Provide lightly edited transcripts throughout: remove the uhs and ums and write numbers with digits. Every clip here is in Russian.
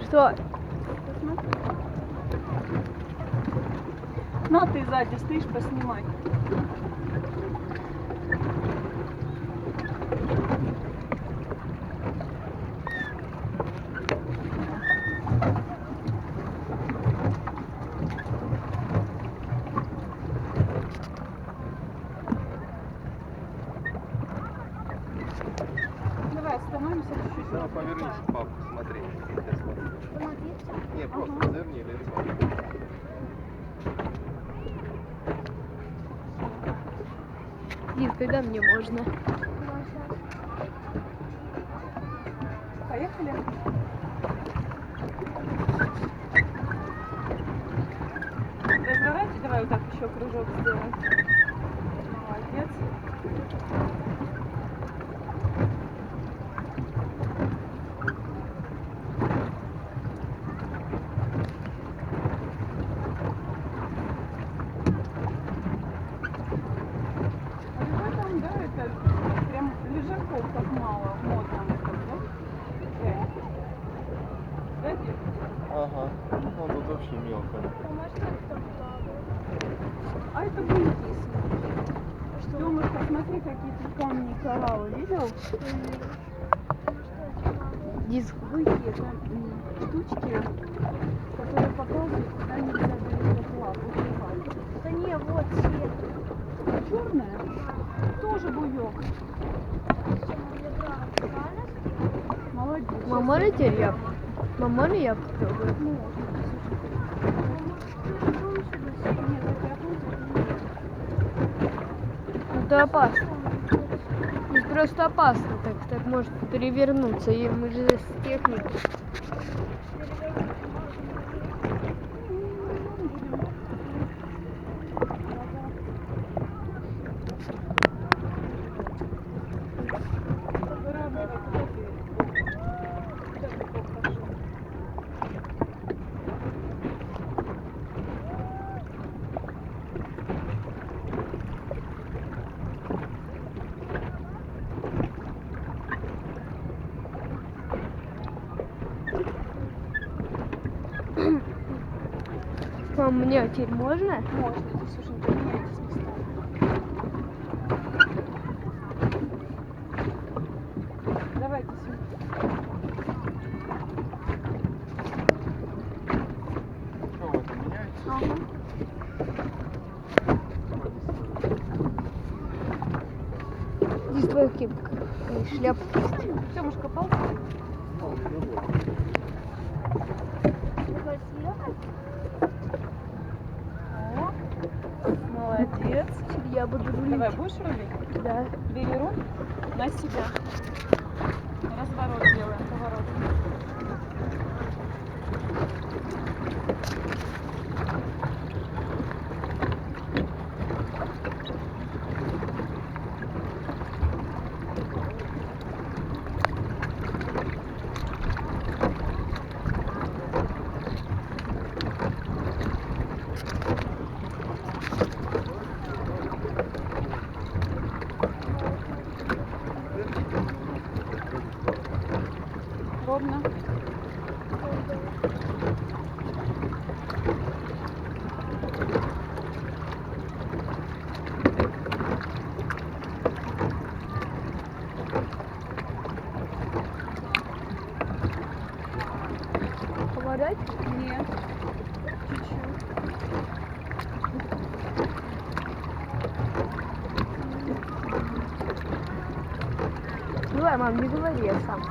Что? Посмотри. Ну, а ты сзади стоишь, поснимай. Давай остановимся чуть-чуть. Да, повернись, папа, смотри. Не, просто разверни лицо. Дин, когда мне можно? Поехали? Разворачивай, давай вот так еще кружок сделаем. Молодец. А его там, да, это прям лежаков как мало в модном этом, да? Да, Дим? Ага. Ну тут вообще мелко. А это буйки, смотри. Тёмушка, смотри, какие тут камни и кораллы, видел? Диск. Буйки, это штучки, которые показывают, куда нельзя доверять лапу. Да не, вот цвет. Черная? Тоже буек. Молодец. Мама, можете я? Мама, можно я попробую? Можно. Нет, это Ну, это опасно. Ну, просто опасно, так может перевернуться, и мы же с техникой. Мам, мне теперь можно? Можно, здесь уже не поменяйтесь местами. Давайте сюда. Что, вы там меняете? Ага. Здесь твоя кепка, шляпка. Тёмушка, ползай. О, молодец. Я буду рулить. Давай, будешь рулить? Да. Бери руль на себя. Разворот делаем, поворот. Ровно. Поворот? Нет. Чуть-чуть. Давай, мам, не говори, я сам.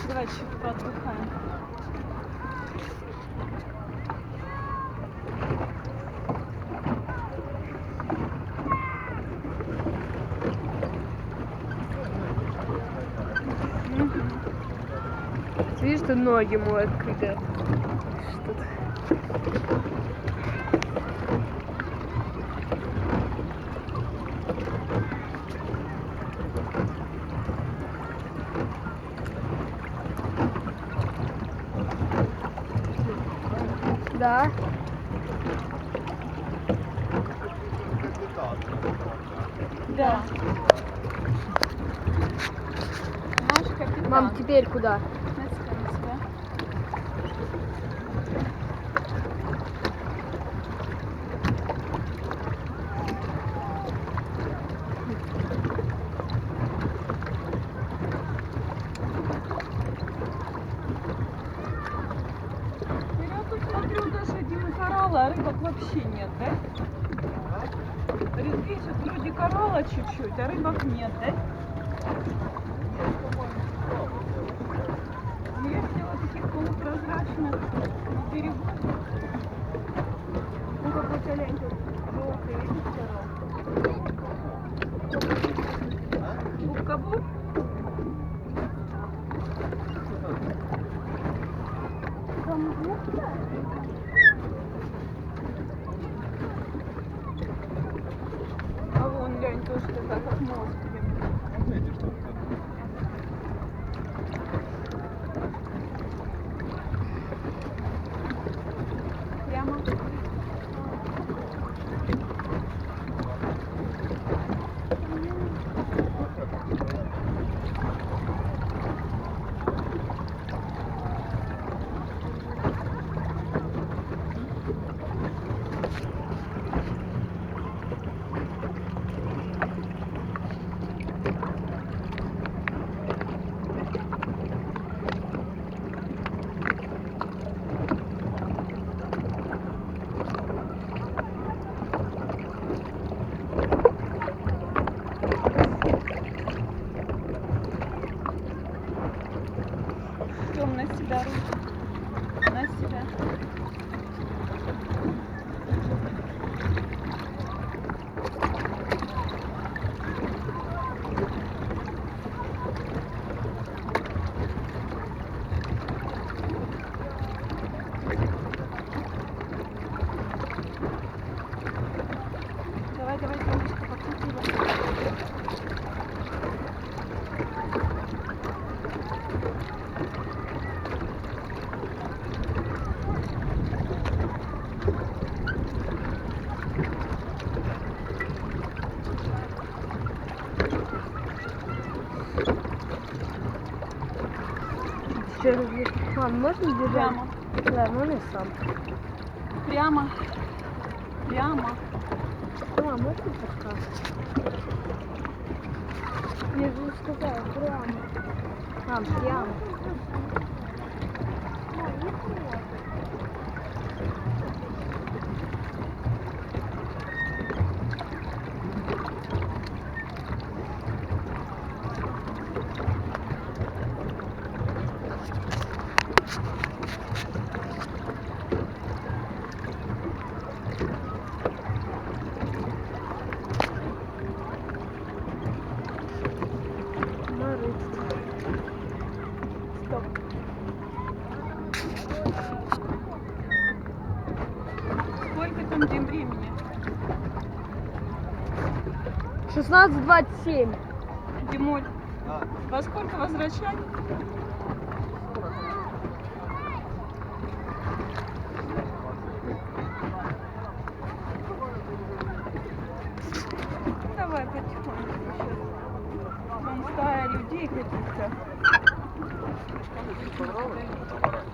Давай чуть поотдыхаем. Видишь, что ноги моют, когда что-то. Да. Да. Наш капитан. Мам, теперь куда? На себя, на себя. Я тут смотрю, даже один коралла, а рыбок вообще нет, да? Здесь вот вроде коралла чуть-чуть, а рыбок нет, да? Ну, я видела таких полупрозрачных на берегу. Ну, какой-то лень тут желтый, видишь, коралл? Губка-боб? Там губка? А вон, глянь, тоже такая, как мозг. Прямо. Тём, на себя руки. На себя. Давай, давай, Тёмочка, покрути. Еще раз. Мам, можно держать? Прямо. Да, можно сам. Прямо. Прямо. Мам, можно пока? Я же сказала, прямо. Мам, прямо. Стоп. Сколько там день времени? 16:27. Димуль, Да. во сколько возвращать? Давай потихоньку еще. Вон стая людей каких-то. Понравилось? Понравилось?